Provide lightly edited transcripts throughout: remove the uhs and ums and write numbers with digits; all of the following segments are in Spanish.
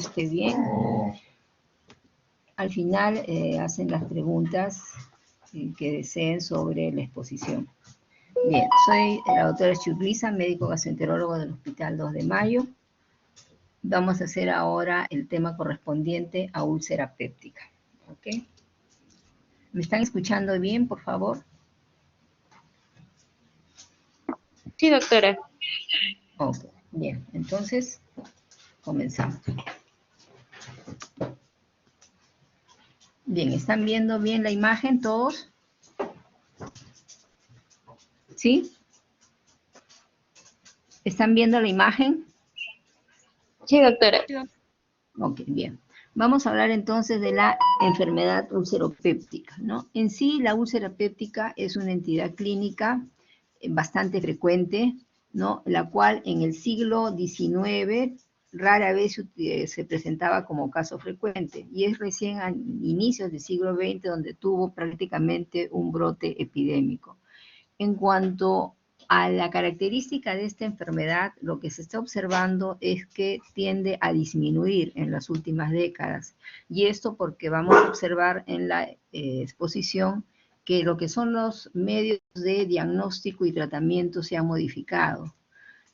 esté bien. Al final hacen las preguntas que deseen sobre la exposición. Bien, soy la doctora Churliza, médico gastroenterólogo del Hospital 2 de Mayo. Vamos a hacer ahora el tema correspondiente a úlcera péptica. ¿Ok? ¿Me están escuchando bien, por favor? Sí, doctora. Ok, bien. Entonces, comenzamos. Bien, ¿están viendo bien la imagen todos? ¿Sí? ¿Están viendo la imagen? Sí, doctora. Ok, bien. Vamos a hablar entonces de la enfermedad ulceropéptica, ¿no? En sí, la úlcera péptica es una entidad clínica bastante frecuente, ¿no? La cual en el siglo XIX rara vez se presentaba como caso frecuente, y es recién a inicios del siglo XX donde tuvo prácticamente un brote epidémico. En cuanto a la característica de esta enfermedad, lo que se está observando es que tiende a disminuir en las últimas décadas. Y esto porque vamos a observar en la exposición que lo que son los medios de diagnóstico y tratamiento se han modificado.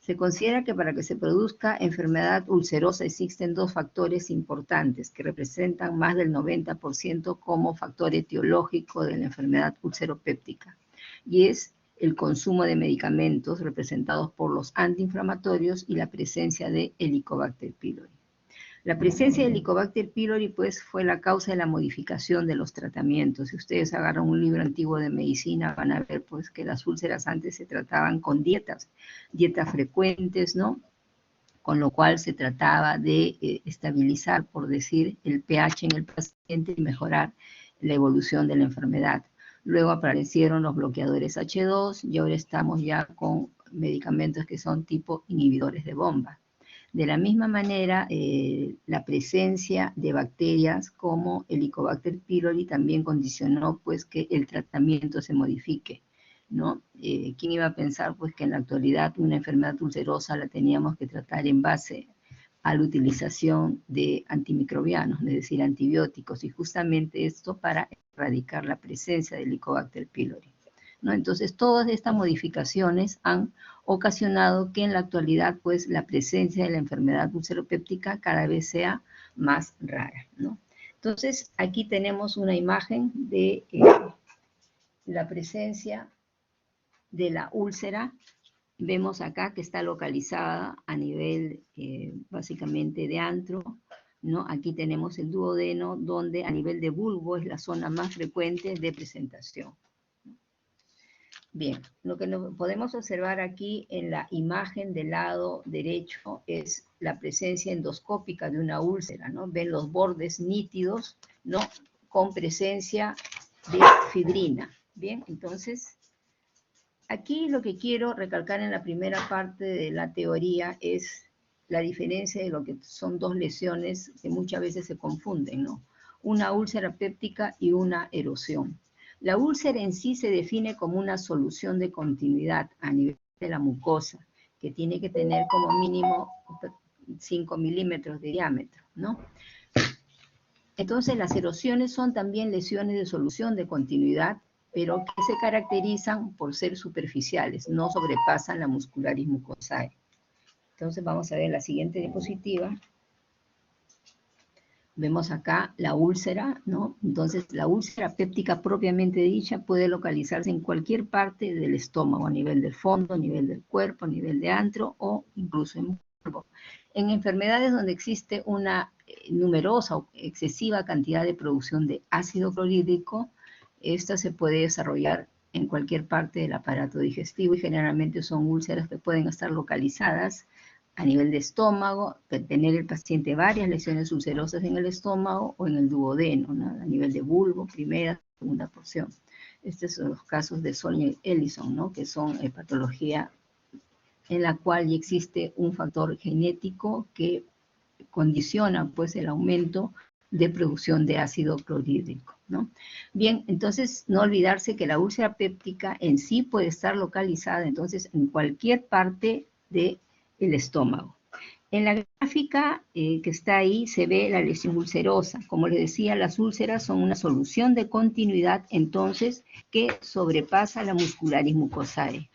Se considera que para que se produzca enfermedad ulcerosa existen dos factores importantes que representan más del 90% como factor etiológico de la enfermedad ulceropéptica. Y es el consumo de medicamentos representados por los antiinflamatorios y la presencia de Helicobacter pylori. La presencia de Helicobacter pylori pues fue la causa de la modificación de los tratamientos. Si ustedes agarran un libro antiguo de medicina van a ver pues que las úlceras antes se trataban con dietas frecuentes, ¿no? Con lo cual se trataba de estabilizar, por decir, el pH en el paciente y mejorar la evolución de la enfermedad. Luego aparecieron los bloqueadores H2 y ahora estamos ya con medicamentos que son tipo inhibidores de bomba. De la misma manera, la presencia de bacterias como Helicobacter pylori también condicionó pues que el tratamiento se modifique, ¿no? ¿Quién iba a pensar pues que en la actualidad una enfermedad ulcerosa la teníamos que tratar en base a la utilización de antimicrobianos, es decir, antibióticos, y justamente esto para erradicar la presencia de Helicobacter pylori, ¿no? Entonces, todas estas modificaciones han ocasionado que en la actualidad, pues, la presencia de la enfermedad ulceropéptica cada vez sea más rara, ¿no? Entonces, aquí tenemos una imagen de la presencia de la úlcera. Vemos acá que está localizada a nivel básicamente de antro, ¿no? Aquí tenemos el duodeno, donde a nivel de bulbo es la zona más frecuente de presentación. Bien, lo que podemos observar aquí en la imagen del lado derecho es la presencia endoscópica de una úlcera, ¿no? Ven los bordes nítidos, ¿no? Con presencia de fibrina. Bien, entonces, aquí lo que quiero recalcar en la primera parte de la teoría es la diferencia de lo que son dos lesiones que muchas veces se confunden, ¿no? Una úlcera péptica y una erosión. La úlcera en sí se define como una solución de continuidad a nivel de la mucosa, que tiene que tener como mínimo 5 milímetros de diámetro, ¿no? Entonces, las erosiones son también lesiones de solución de continuidad, pero que se caracterizan por ser superficiales, no sobrepasan la muscularis mucosae. Entonces, vamos a ver la siguiente diapositiva. Vemos acá la úlcera, ¿no? Entonces, la úlcera péptica propiamente dicha puede localizarse en cualquier parte del estómago, a nivel del fondo, a nivel del cuerpo, a nivel de antro o incluso en bulbo. En enfermedades donde existe una numerosa o excesiva cantidad de producción de ácido clorhídrico, esta se puede desarrollar en cualquier parte del aparato digestivo y generalmente son úlceras que pueden estar localizadas a nivel de estómago, tener el paciente varias lesiones ulcerosas en el estómago o en el duodeno, ¿no? A nivel de bulbo, primera, segunda porción. Estos son los casos de Solnier-Ellison, ¿no? Que son patología en la cual ya existe un factor genético que condiciona pues el aumento de producción de ácido clorhídrico, ¿no? Bien, entonces no olvidarse que la úlcera péptica en sí puede estar localizada entonces en cualquier parte del estómago. En la gráfica que está ahí se ve la lesión ulcerosa. Como les decía, las úlceras son una solución de continuidad, entonces, que sobrepasa la muscularis mucosae.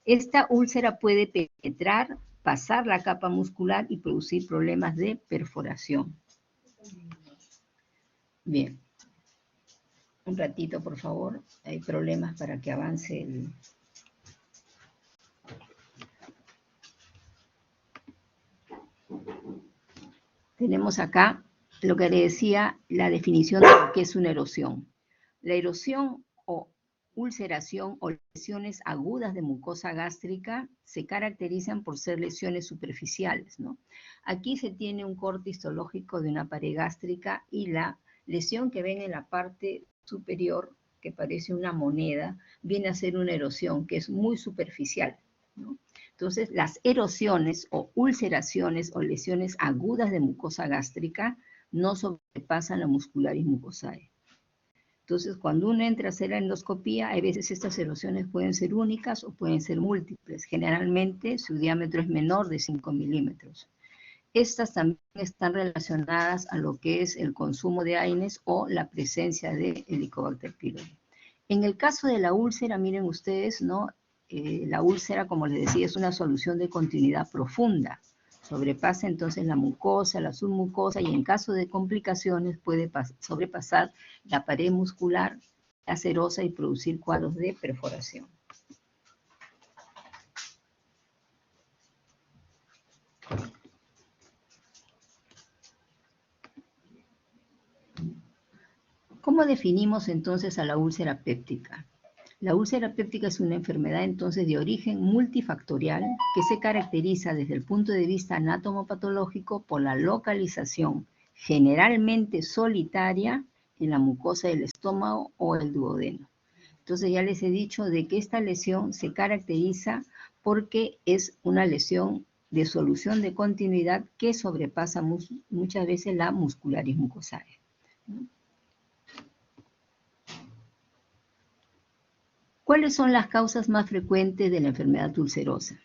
Esta úlcera puede penetrar, pasar la capa muscular y producir problemas de perforación. Bien. Un ratito, por favor. Hay problemas para que avance el... Tenemos acá lo que le decía, la definición de lo que es una erosión. La erosión o ulceración o lesiones agudas de mucosa gástrica se caracterizan por ser lesiones superficiales, ¿no? Aquí se tiene un corte histológico de una pared gástrica y la lesión que ven en la parte superior, que parece una moneda, viene a ser una erosión que es muy superficial, ¿no? Entonces, las erosiones o ulceraciones o lesiones agudas de mucosa gástrica no sobrepasan la muscularis mucosae. Entonces, cuando uno entra a hacer la endoscopía, hay veces estas erosiones pueden ser únicas o pueden ser múltiples. Generalmente, su diámetro es menor de 5 milímetros. Estas también están relacionadas a lo que es el consumo de AINES o la presencia de Helicobacter pylori. En el caso de la úlcera, miren ustedes, ¿no? La úlcera, como les decía, es una solución de continuidad profunda. Sobrepasa entonces la mucosa, la submucosa, y en caso de complicaciones puede sobrepasar la pared muscular acerosa y producir cuadros de perforación. ¿Cómo definimos entonces a la úlcera péptica? La úlcera péptica es una enfermedad entonces de origen multifactorial que se caracteriza desde el punto de vista anatomopatológico por la localización generalmente solitaria en la mucosa del estómago o el duodeno. Entonces ya les he dicho de que esta lesión se caracteriza porque es una lesión de solución de continuidad que sobrepasa muchas veces la muscularis mucosae, ¿no? ¿Cuáles son las causas más frecuentes de la enfermedad ulcerosa?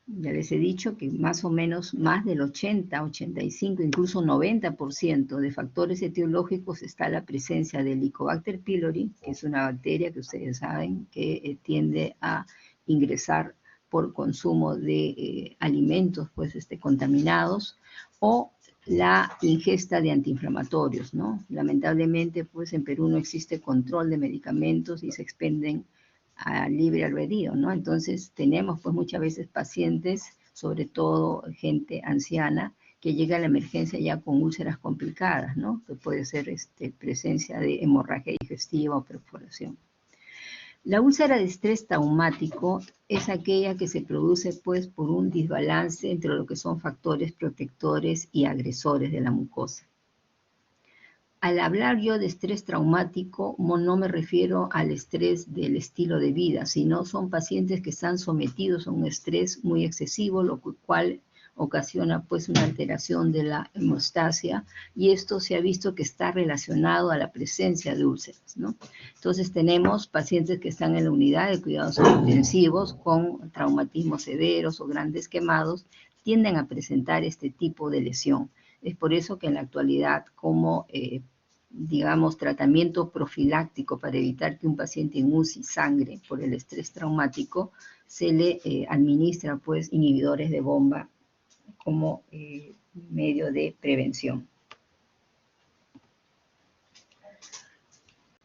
Ya les he dicho que más o menos más del 80, 85, incluso 90% de factores etiológicos está la presencia de Helicobacter pylori, que es una bacteria que ustedes saben que tiende a ingresar por consumo de alimentos pues, contaminados, o la ingesta de antiinflamatorios, ¿no? Lamentablemente, pues en Perú no existe control de medicamentos y se expenden a libre albedrío, ¿no? Entonces tenemos pues muchas veces pacientes, sobre todo gente anciana, que llega a la emergencia ya con úlceras complicadas, ¿no? Que puede ser presencia de hemorragia digestiva o perforación. La úlcera de estrés traumático es aquella que se produce pues por un desbalance entre lo que son factores protectores y agresores de la mucosa. Al hablar yo de estrés traumático, no me refiero al estrés del estilo de vida, sino son pacientes que están sometidos a un estrés muy excesivo, lo cual ocasiona pues una alteración de la hemostasia, y esto se ha visto que está relacionado a la presencia de úlceras, ¿no? Entonces tenemos pacientes que están en la unidad de cuidados intensivos con traumatismos severos o grandes quemados, tienden a presentar este tipo de lesión. Es por eso que en la actualidad, como digamos, tratamiento profiláctico para evitar que un paciente en UCI sangre por el estrés traumático, se le administra pues inhibidores de bomba como medio de prevención.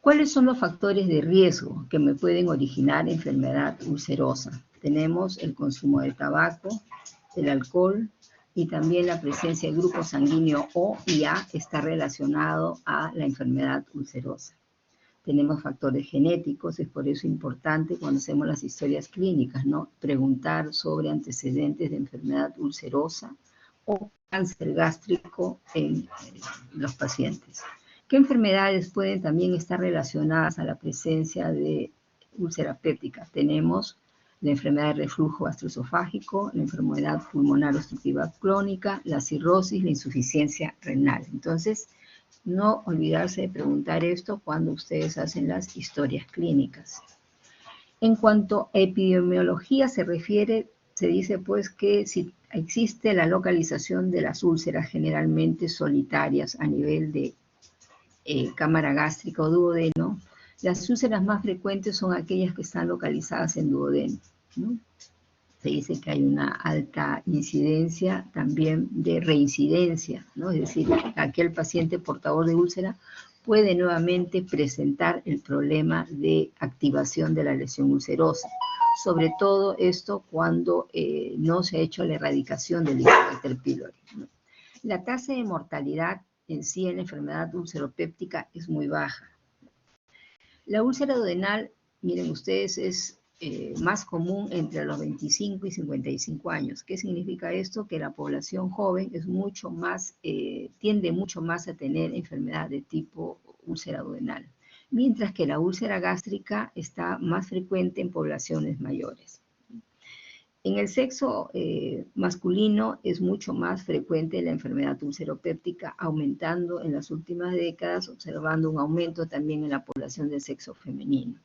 ¿Cuáles son los factores de riesgo que me pueden originar enfermedad ulcerosa? Tenemos el consumo de tabaco, el alcohol, y también la presencia de grupo sanguíneo O y A está relacionado a la enfermedad ulcerosa. Tenemos factores genéticos, es por eso importante cuando hacemos las historias clínicas, ¿no? Preguntar sobre antecedentes de enfermedad ulcerosa o cáncer gástrico en los pacientes. ¿Qué enfermedades pueden también estar relacionadas a la presencia de úlcera péptica? Tenemos la enfermedad de reflujo gastroesofágico, la enfermedad pulmonar obstructiva crónica, la cirrosis, la insuficiencia renal. Entonces, no olvidarse de preguntar esto cuando ustedes hacen las historias clínicas. En cuanto a epidemiología se refiere, se dice pues que si existe la localización de las úlceras generalmente solitarias a nivel de cámara gástrica o duodeno. Las úlceras más frecuentes son aquellas que están localizadas en duodeno, ¿no? Se dice que hay una alta incidencia también de reincidencia, ¿no? Es decir, aquel paciente portador de úlcera puede nuevamente presentar el problema de activación de la lesión ulcerosa. Sobre todo esto cuando no se ha hecho la erradicación del Helicobacter pylori, ¿no? La tasa de mortalidad en sí en la enfermedad ulceropéptica es muy baja. La úlcera duodenal, miren ustedes, es más común entre los 25 y 55 años. ¿Qué significa esto? Que la población joven es mucho más, tiende mucho más a tener enfermedad de tipo úlcera duodenal, mientras que la úlcera gástrica está más frecuente en poblaciones mayores. En el sexo masculino es mucho más frecuente la enfermedad ulceropéptica, aumentando en las últimas décadas, observando un aumento también en la población del sexo femenino.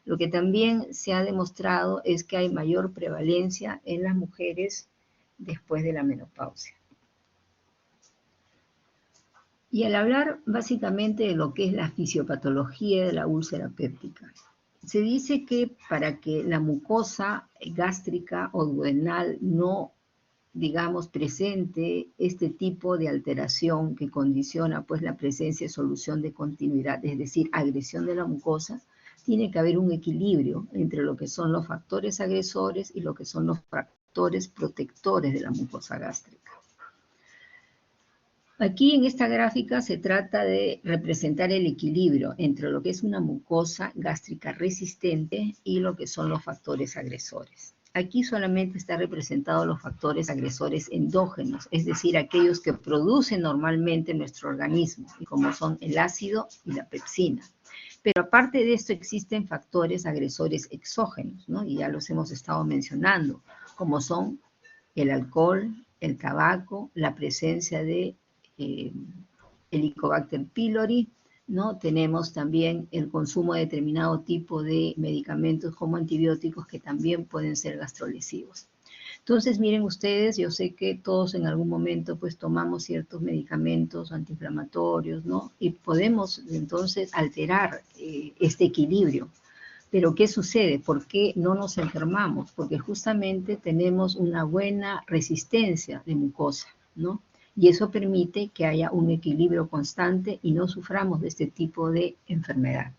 Lo que también se ha demostrado es que hay mayor prevalencia en las mujeres después de la menopausia. Y al hablar básicamente de lo que es la fisiopatología de la úlcera péptica, se dice que para que la mucosa gástrica o duodenal no, digamos, presente este tipo de alteración que condiciona pues la presencia de solución de continuidad, es decir, agresión de la mucosa, tiene que haber un equilibrio entre lo que son los factores agresores y lo que son los factores protectores de la mucosa gástrica. Aquí en esta gráfica se trata de representar el equilibrio entre lo que es una mucosa gástrica resistente y lo que son los factores agresores. Aquí solamente están representados los factores agresores endógenos, es decir, aquellos que producen normalmente nuestro organismo, y como son el ácido y la pepsina. Pero aparte de esto existen factores agresores exógenos, ¿no? Y ya los hemos estado mencionando, como son el alcohol, el tabaco, la presencia de Helicobacter pylori, ¿no? Tenemos también el consumo de determinado tipo de medicamentos como antibióticos que también pueden ser gastrolesivos. Entonces, miren ustedes, yo sé que todos en algún momento pues tomamos ciertos medicamentos antiinflamatorios, ¿no? Y podemos entonces alterar este equilibrio. Pero ¿qué sucede? ¿Por qué no nos enfermamos? Porque justamente tenemos una buena resistencia de mucosa, ¿no? Y eso permite que haya un equilibrio constante y no suframos de este tipo de enfermedad.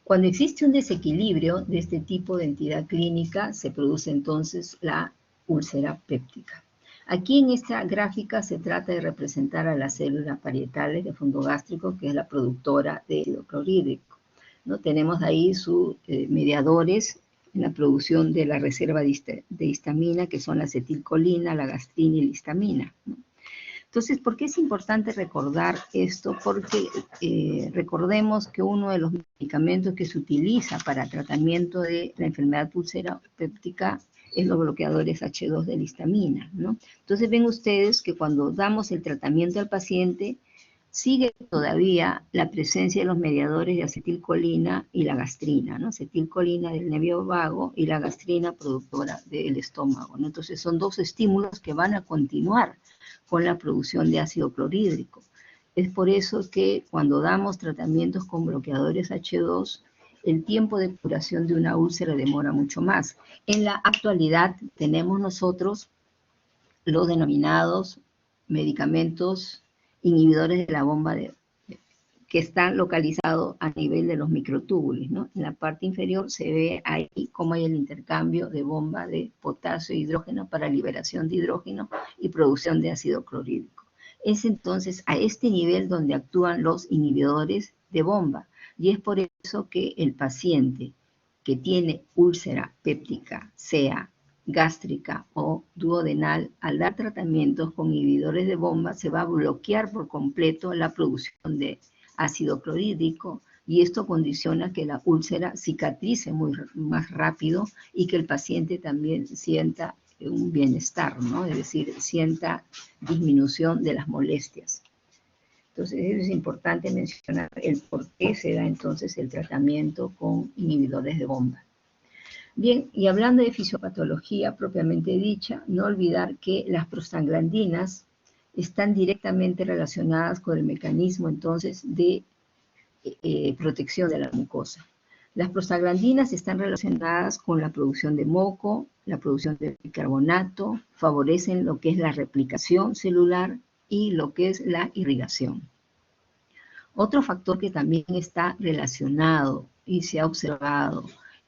Cuando existe un desequilibrio de este tipo de entidad clínica, se produce entonces la úlcera péptica. Aquí en esta gráfica se trata de representar a las células parietales de fondo gástrico, que es la productora de ácido clorhídrico, ¿no? Tenemos ahí sus mediadores en la producción de la reserva de histamina, que son la acetilcolina, la gastrina y la histamina, ¿no? Entonces, ¿por qué es importante recordar esto? Porque recordemos que uno de los medicamentos que se utiliza para tratamiento de la enfermedad ulceropéptica es los bloqueadores H2 de la histamina, ¿no? Entonces, ven ustedes que cuando damos el tratamiento al paciente, sigue todavía la presencia de los mediadores de acetilcolina y la gastrina, ¿no? Acetilcolina del nervio vago y la gastrina productora del estómago, ¿no? Entonces son dos estímulos que van a continuar con la producción de ácido clorhídrico. Es por eso que cuando damos tratamientos con bloqueadores H2, el tiempo de curación de una úlcera demora mucho más. En la actualidad tenemos nosotros los denominados medicamentos inhibidores de la bomba que están localizados a nivel de los microtúbulos, ¿no? En la parte inferior se ve ahí cómo hay el intercambio de bomba de potasio e hidrógeno para liberación de hidrógeno y producción de ácido clorhídrico. Es entonces a este nivel donde actúan los inhibidores de bomba, y es por eso que el paciente que tiene úlcera péptica, sea gástrica o duodenal, al dar tratamientos con inhibidores de bomba, se va a bloquear por completo la producción de ácido clorhídrico, y esto condiciona que la úlcera cicatrice más rápido y que el paciente también sienta un bienestar, ¿no? Es decir, sienta disminución de las molestias. Entonces, es importante mencionar el por qué se da entonces el tratamiento con inhibidores de bomba. Bien, y hablando de fisiopatología propiamente dicha, no olvidar que las prostaglandinas están directamente relacionadas con el mecanismo entonces de protección de la mucosa. Las prostaglandinas están relacionadas con la producción de moco, la producción de bicarbonato, favorecen lo que es la replicación celular y lo que es la irrigación. Otro factor que también está relacionado y se ha observado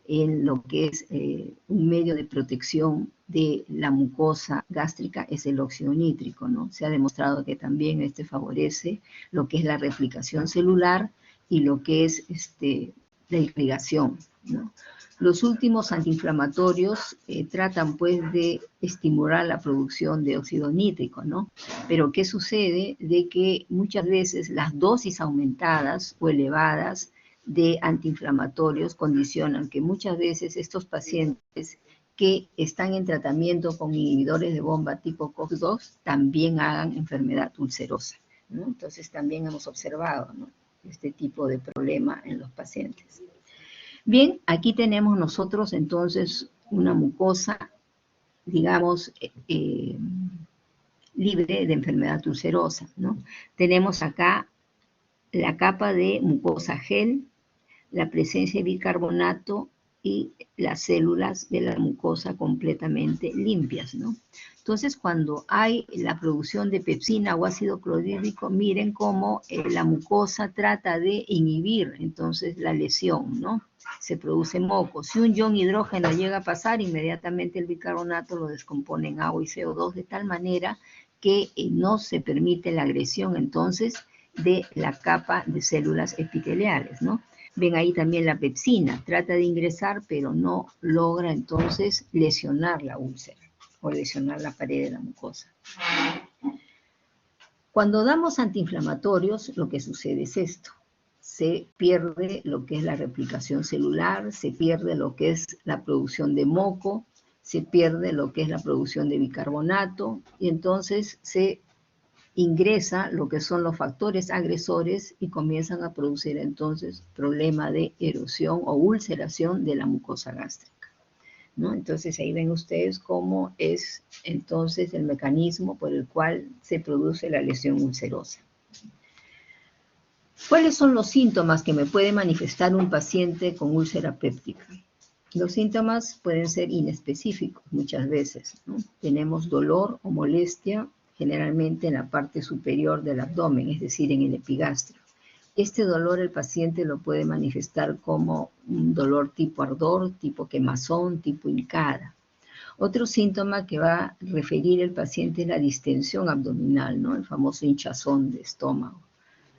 en lo que es un medio de protección de la mucosa gástrica es el óxido nítrico, ¿no? Se ha demostrado que también este favorece lo que es la replicación celular y lo que es la irrigación, ¿no? Los últimos antiinflamatorios tratan pues de estimular la producción de óxido nítrico, ¿no? Pero ¿qué sucede? De que muchas veces las dosis aumentadas o elevadas de antiinflamatorios condicionan que muchas veces estos pacientes que están en tratamiento con inhibidores de bomba tipo COX-2 también hagan enfermedad ulcerosa, ¿no? Entonces también hemos observado, ¿no?, este tipo de problema en los pacientes. Bien, aquí tenemos nosotros entonces una mucosa, digamos, libre de enfermedad ulcerosa, ¿no? Tenemos acá la capa de mucosa gel, la presencia de bicarbonato y las células de la mucosa completamente limpias, ¿no? Entonces, cuando hay la producción de pepsina o ácido clorhídrico, miren cómo la mucosa trata de inhibir entonces la lesión, ¿no? Se produce moco. Si un ion hidrógeno llega a pasar, inmediatamente el bicarbonato lo descompone en agua y CO2 de tal manera que no se permite la agresión entonces de la capa de células epiteliales, ¿no? Ven ahí también la pepsina, trata de ingresar, pero no logra entonces lesionar la úlcera o lesionar la pared de la mucosa. Cuando damos antiinflamatorios, lo que sucede es esto. Se pierde lo que es la replicación celular, se pierde lo que es la producción de moco, se pierde lo que es la producción de bicarbonato, y entonces se ingresa lo que son los factores agresores y comienzan a producir entonces problema de erosión o ulceración de la mucosa gástrica, ¿no? Entonces ahí ven ustedes cómo es entonces el mecanismo por el cual se produce la lesión ulcerosa. ¿Cuáles son los síntomas que me puede manifestar un paciente con úlcera péptica? Los síntomas pueden ser inespecíficos muchas veces, ¿no? Tenemos dolor o molestia generalmente en la parte superior del abdomen, es decir, en el epigastrio. Este dolor el paciente lo puede manifestar como un dolor tipo ardor, tipo quemazón, tipo hincada. Otro síntoma que va a referir el paciente es la distensión abdominal, ¿no? El famoso hinchazón de estómago.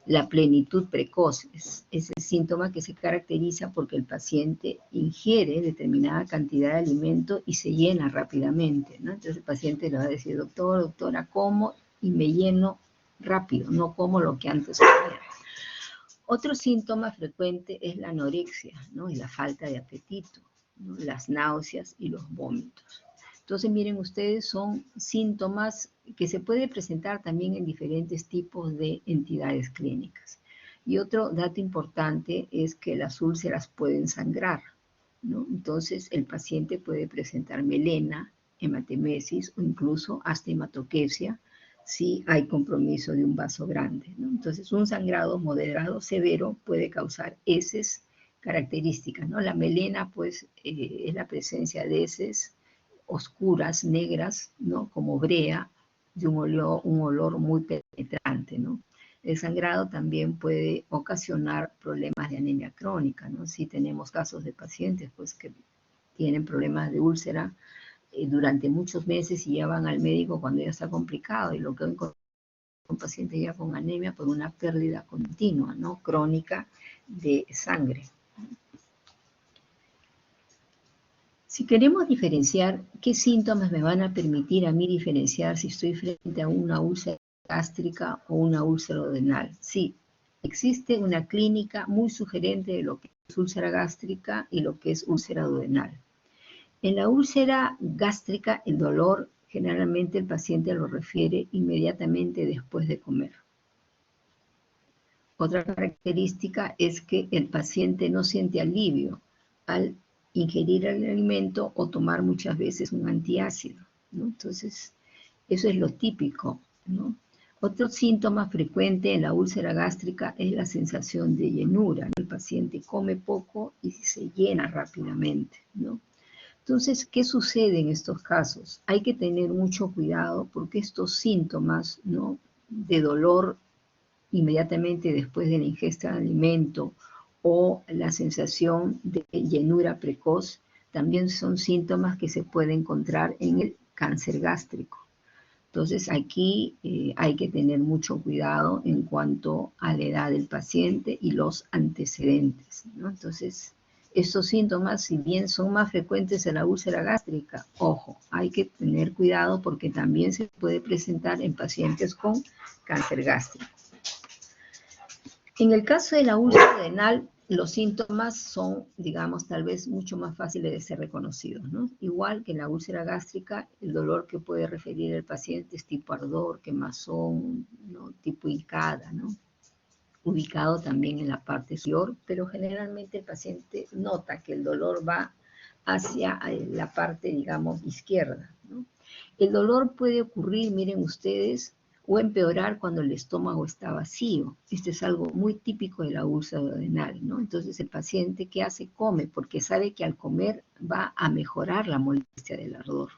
La plenitud precoz es el síntoma que se caracteriza porque el paciente ingiere determinada cantidad de alimento y se llena rápidamente, ¿no? Entonces el paciente le va a decir, doctor, doctora, como y me lleno rápido, no como lo que antes comía. Otro síntoma frecuente es la anorexia, ¿no? Y la falta de apetito, ¿no? Las náuseas y los vómitos. Entonces, miren ustedes, son síntomas que se pueden presentar también en diferentes tipos de entidades clínicas. Y otro dato importante es que las úlceras pueden sangrar, ¿no? Entonces, el paciente puede presentar melena, hematemesis o incluso hasta hematoquesia si hay compromiso de un vaso grande, ¿no? Entonces, un sangrado moderado severo puede causar heces características, ¿no? La melena, pues, es la presencia de heces oscuras, negras, ¿no? Como brea, de un olor muy penetrante, ¿no? El sangrado también puede ocasionar problemas de anemia crónica, ¿no? Si tenemos casos de pacientes, pues, que tienen problemas de úlcera durante muchos meses y ya van al médico cuando ya está complicado, y lo que un paciente ya con anemia por una pérdida continua, ¿no? Crónica de sangre. Si queremos diferenciar, ¿qué síntomas me van a permitir a mí diferenciar si estoy frente a una úlcera gástrica o una úlcera duodenal? Sí, existe una clínica muy sugerente de lo que es úlcera gástrica y lo que es úlcera duodenal. En la úlcera gástrica, el dolor generalmente el paciente lo refiere inmediatamente después de comer. Otra característica es que el paciente no siente alivio al ingerir el alimento o tomar muchas veces un antiácido, ¿no? Entonces, eso es lo típico, ¿no? Otro síntoma frecuente en la úlcera gástrica es la sensación de llenura, ¿no? El paciente come poco y se llena rápidamente, ¿no? Entonces, ¿qué sucede en estos casos? Hay que tener mucho cuidado porque estos síntomas, ¿no?, de dolor inmediatamente después de la ingesta de alimento o la sensación de llenura precoz, también son síntomas que se pueden encontrar en el cáncer gástrico. Entonces aquí hay que tener mucho cuidado en cuanto a la edad del paciente y los antecedentes, ¿no? Entonces, estos síntomas, si bien son más frecuentes en la úlcera gástrica, ojo, hay que tener cuidado porque también se puede presentar en pacientes con cáncer gástrico. En el caso de la úlcera renal, los síntomas son, digamos, tal vez mucho más fáciles de ser reconocidos, ¿no? Igual que en la úlcera gástrica, el dolor que puede referir el paciente es tipo ardor, quemazón, ¿no?, tipo hincada, ¿no?, ubicado también en la parte superior, pero generalmente el paciente nota que el dolor va hacia la parte, digamos, izquierda, ¿no? El dolor puede ocurrir, miren ustedes, o empeorar cuando el estómago está vacío. Esto es algo muy típico de la úlcera duodenal, ¿no? Entonces el paciente, ¿qué hace? Come, porque sabe que al comer va a mejorar la molestia del ardor.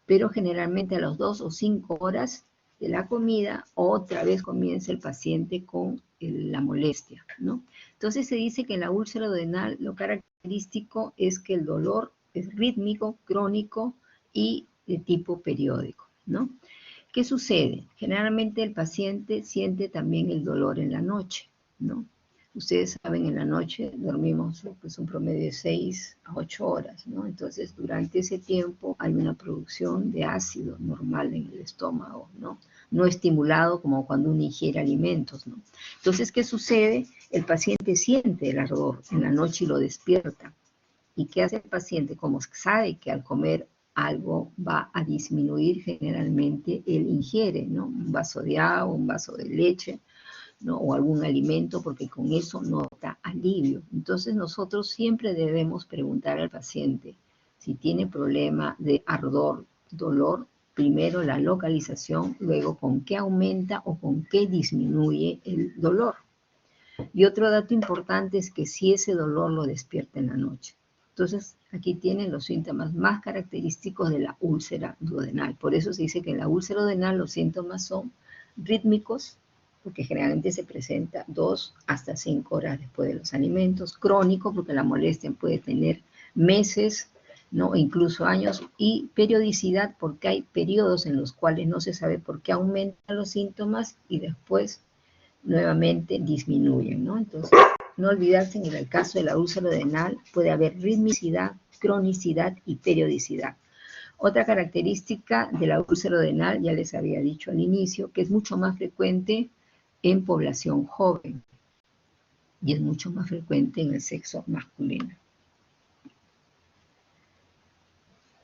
Pero generalmente a las 2 o 5 horas de la comida, otra vez comienza el paciente con la molestia, ¿no? Entonces se dice que en la úlcera duodenal lo característico es que el dolor es rítmico, crónico y de tipo periódico, ¿no? ¿Qué sucede? Generalmente el paciente siente también el dolor en la noche, ¿no? Ustedes saben, en la noche dormimos pues un promedio de 6 a 8 horas, ¿no? Entonces, durante ese tiempo hay una producción de ácido normal en el estómago, ¿no? No estimulado como cuando uno ingiere alimentos, ¿no? Entonces, ¿qué sucede? El paciente siente el ardor en la noche y lo despierta. ¿Y qué hace el paciente? Como sabe que al comer algo va a disminuir, generalmente él ingiere, ¿no?, un vaso de agua, un vaso de leche, ¿no?, o algún alimento, porque con eso nota alivio. Entonces nosotros siempre debemos preguntar al paciente si tiene problema de ardor, dolor, primero la localización, luego con qué aumenta o con qué disminuye el dolor. Y otro dato importante es que si ese dolor lo despierta en la noche. Entonces, aquí tienen los síntomas más característicos de la úlcera duodenal. Por eso se dice que en la úlcera duodenal los síntomas son rítmicos, porque generalmente se presenta 2 hasta 5 horas después de los alimentos. Crónico, porque la molestia puede tener meses, ¿no?, incluso años. Y periodicidad, porque hay periodos en los cuales no se sabe por qué aumentan los síntomas y después nuevamente disminuyen, ¿no? Entonces, no olvidarse que en el caso de la úlcera duodenal puede haber ritmicidad, cronicidad y periodicidad. Otra característica de la úlcera duodenal, ya les había dicho al inicio, que es mucho más frecuente en población joven y es mucho más frecuente en el sexo masculino.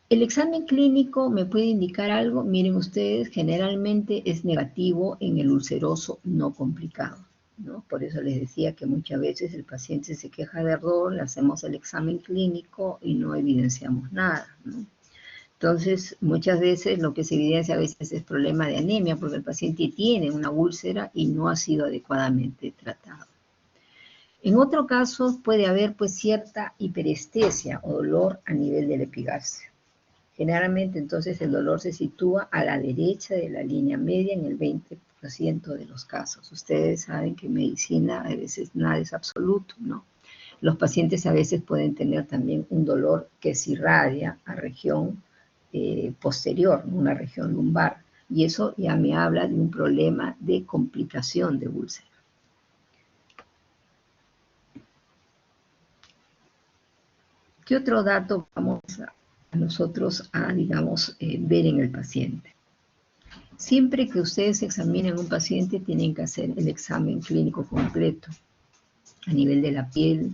¿El examen clínico me puede indicar algo? Miren ustedes, generalmente es negativo en el ulceroso no complicado, ¿no? Por eso les decía que muchas veces el paciente se queja de ardor, le hacemos el examen clínico y no evidenciamos nada, ¿no? Entonces, muchas veces lo que se evidencia a veces es problema de anemia, porque el paciente tiene una úlcera y no ha sido adecuadamente tratado. En otro caso puede haber pues cierta hiperestesia o dolor a nivel del epigastrio. Generalmente entonces el dolor se sitúa a la derecha de la línea media en el 20% de los casos. Ustedes saben que en medicina a veces nada es absoluto, ¿no? Los pacientes a veces pueden tener también un dolor que se irradia a región posterior, una región lumbar, y eso ya me habla de un problema de complicación de úlcera. ¿Qué otro dato vamos a nosotros a, digamos, ver en el paciente? Siempre que ustedes examinen un paciente, tienen que hacer el examen clínico completo. A nivel de la piel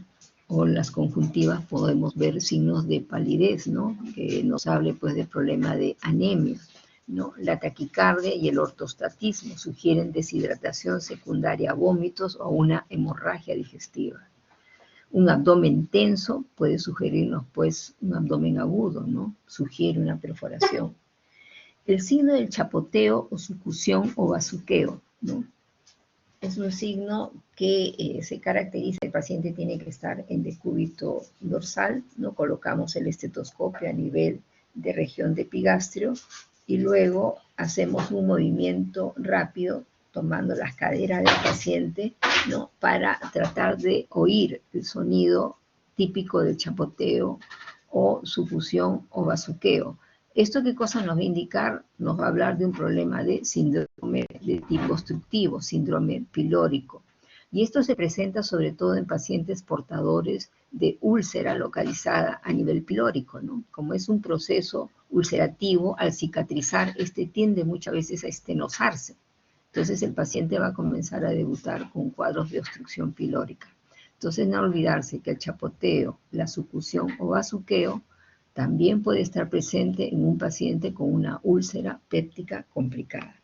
o las conjuntivas podemos ver signos de palidez, ¿no?, que nos hable pues del problema de anemia, ¿no? La taquicardia y el ortostatismo sugieren deshidratación secundaria a vómitos o una hemorragia digestiva. Un abdomen tenso puede sugerirnos, pues, un abdomen agudo, ¿no? Sugiere una perforación. El signo del chapoteo o sucusión o bazuqueo, ¿no? Es un signo que se caracteriza, el paciente tiene que estar en decúbito dorsal, ¿no? Colocamos el estetoscopio a nivel de región de epigastrio y luego hacemos un movimiento rápido tomando las caderas del paciente, ¿no? Para tratar de oír el sonido típico del chapoteo o sufusión o bazuqueo. ¿Esto qué cosa nos va a indicar? Nos va a hablar de un problema de síndrome de tipo obstructivo, síndrome pilórico. Y esto se presenta sobre todo en pacientes portadores de úlcera localizada a nivel pilórico, ¿no? Como es un proceso ulcerativo, al cicatrizar, este tiende muchas veces a estenosarse. Entonces el paciente va a comenzar a debutar con cuadros de obstrucción pilórica. Entonces no olvidarse que el chapoteo, la sucusión o bazuqueo también puede estar presente en un paciente con una úlcera péptica complicada.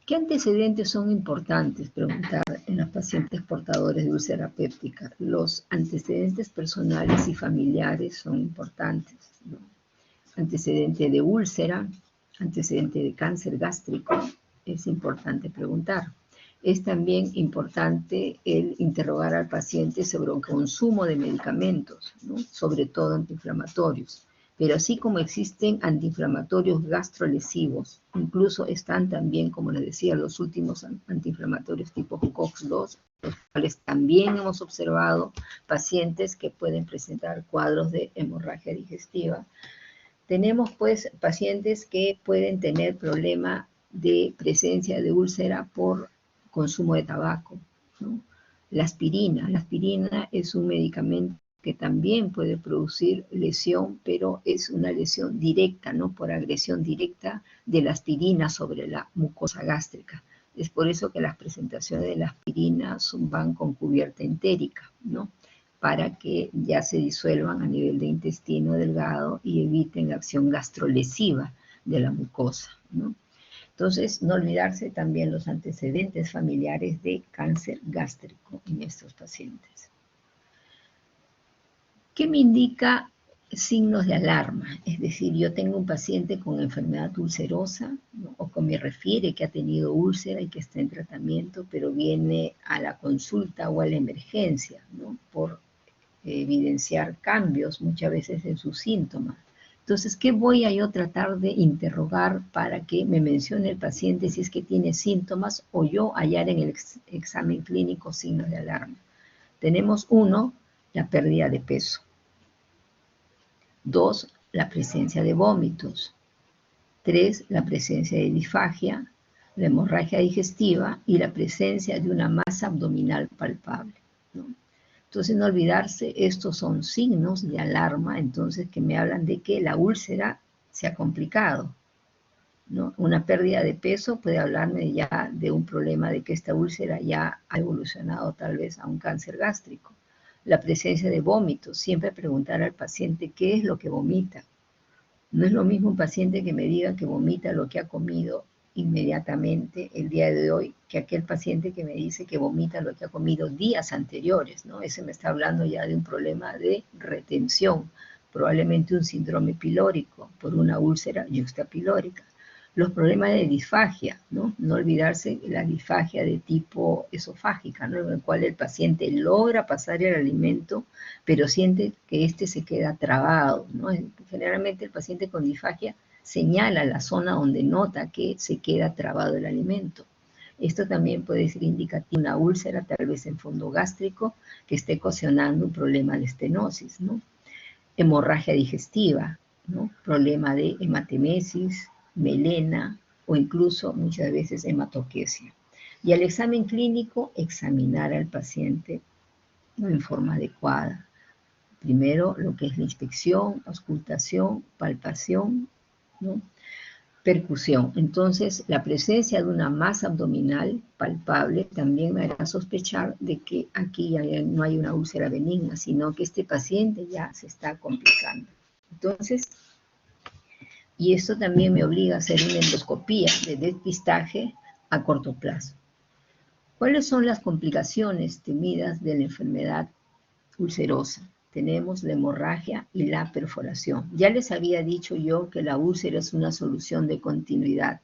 ¿Qué antecedentes son importantes? Preguntar en los pacientes portadores de úlcera péptica. Los antecedentes personales y familiares son importantes, ¿no? Antecedente de úlcera, antecedente de cáncer gástrico, es importante preguntar. Es también importante el interrogar al paciente sobre el consumo de medicamentos, ¿no? Sobre todo antiinflamatorios. Pero así como existen antiinflamatorios gastrolesivos, incluso están también, como les decía, los últimos antiinflamatorios tipo COX-2, los cuales también hemos observado pacientes que pueden presentar cuadros de hemorragia digestiva. Tenemos pues pacientes que pueden tener problema de presencia de úlcera por consumo de tabaco, ¿no? La aspirina es un medicamento que también puede producir lesión, pero es una lesión directa, ¿no? Por agresión directa de la aspirina sobre la mucosa gástrica. Es por eso que las presentaciones de la aspirina van con cubierta entérica, ¿no? Para que ya se disuelvan a nivel de intestino delgado y eviten la acción gastrolesiva de la mucosa, ¿no? Entonces, no olvidarse también los antecedentes familiares de cáncer gástrico en estos pacientes. ¿Qué me indica signos de alarma? Es decir, yo tengo un paciente con enfermedad ulcerosa, ¿no? O que me refiere que ha tenido úlcera y que está en tratamiento, pero viene a la consulta o a la emergencia, ¿no? Por evidenciar cambios muchas veces en sus síntomas. Entonces, ¿qué voy a yo tratar de interrogar para que me mencione el paciente si es que tiene síntomas o yo hallar en el examen clínico signos de alarma? Tenemos 1, la pérdida de peso. 2, la presencia de vómitos. 3, la presencia de disfagia, la hemorragia digestiva y la presencia de una masa abdominal palpable, ¿no? Entonces, no olvidarse, estos son signos de alarma, entonces, que me hablan de que la úlcera se ha complicado, ¿no? Una pérdida de peso puede hablarme ya de un problema de que esta úlcera ya ha evolucionado tal vez a un cáncer gástrico. La presencia de vómitos, siempre preguntar al paciente qué es lo que vomita. No es lo mismo un paciente que me diga que vomita lo que ha comido inmediatamente el día de hoy que aquel paciente que me dice que vomita lo que ha comido días anteriores, ¿no? Ese me está hablando ya de un problema de retención, probablemente un síndrome pilórico por una úlcera yuxtapilórica. Los problemas de disfagia, ¿no? No olvidarse la disfagia de tipo esofágica, ¿no? En el cual el paciente logra pasar el alimento, pero siente que este se queda trabado, ¿no? Generalmente el paciente con disfagia señala la zona donde nota que se queda trabado el alimento. Esto también puede ser indicativo de una úlcera, tal vez en fondo gástrico, que esté ocasionando un problema de estenosis, ¿no? Hemorragia digestiva, ¿no? Problema de hematemesis, melena o incluso muchas veces hematoquesia. Y al examen clínico, examinar al paciente, ¿no? En forma adecuada. Primero, lo que es la inspección, auscultación, palpación, ¿no? Percusión. Entonces, la presencia de una masa abdominal palpable también me hará sospechar de que aquí ya no hay una úlcera benigna, sino que este paciente ya se está complicando. Entonces, y esto también me obliga a hacer una endoscopía de despistaje a corto plazo. ¿Cuáles son las complicaciones temidas de la enfermedad ulcerosa? Tenemos la hemorragia y la perforación. Ya les había dicho yo que la úlcera es una solución de continuidad,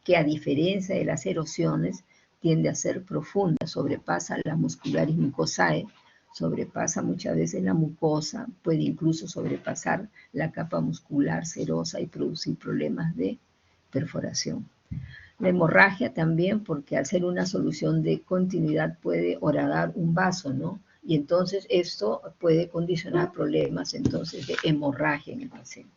que a diferencia de las erosiones, tiende a ser profunda, sobrepasa la muscularis mucosae, sobrepasa muchas veces la mucosa, puede incluso sobrepasar la capa muscular serosa y producir problemas de perforación. La hemorragia también, porque al ser una solución de continuidad puede horadar un vaso, ¿no? Y entonces esto puede condicionar problemas entonces de hemorragia en el paciente.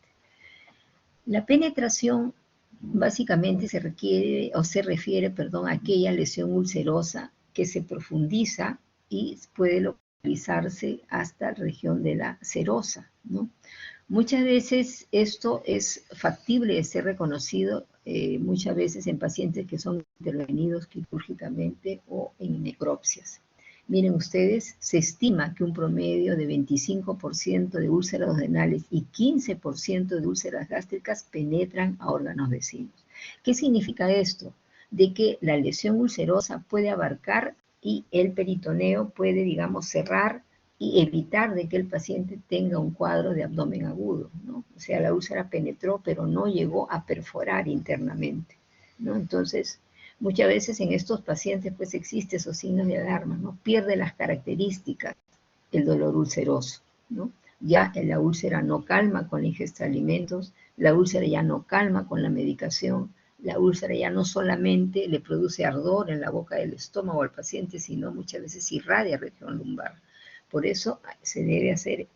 La penetración básicamente se refiere a aquella lesión ulcerosa que se profundiza y puede localizarse hasta la región de la serosa, ¿no? Muchas veces esto es factible de ser reconocido, muchas veces en pacientes que son intervenidos quirúrgicamente o en necropsias. Miren ustedes, se estima que un promedio de 25% de úlceras duodenales y 15% de úlceras gástricas penetran a órganos vecinos. ¿Qué significa esto? De que la lesión ulcerosa puede abarcar y el peritoneo puede, digamos, cerrar y evitar de que el paciente tenga un cuadro de abdomen agudo, ¿no? O sea, la úlcera penetró, pero no llegó a perforar internamente, ¿no? Entonces, muchas veces en estos pacientes, pues, existe esos signos de alarma, ¿no? Pierde las características el dolor ulceroso, ¿no? Ya la úlcera no calma con la ingesta de alimentos, la úlcera ya no calma con la medicación, la úlcera ya no solamente le produce ardor en la boca del estómago al paciente, sino muchas veces irradia región lumbar. Por eso se debe hacer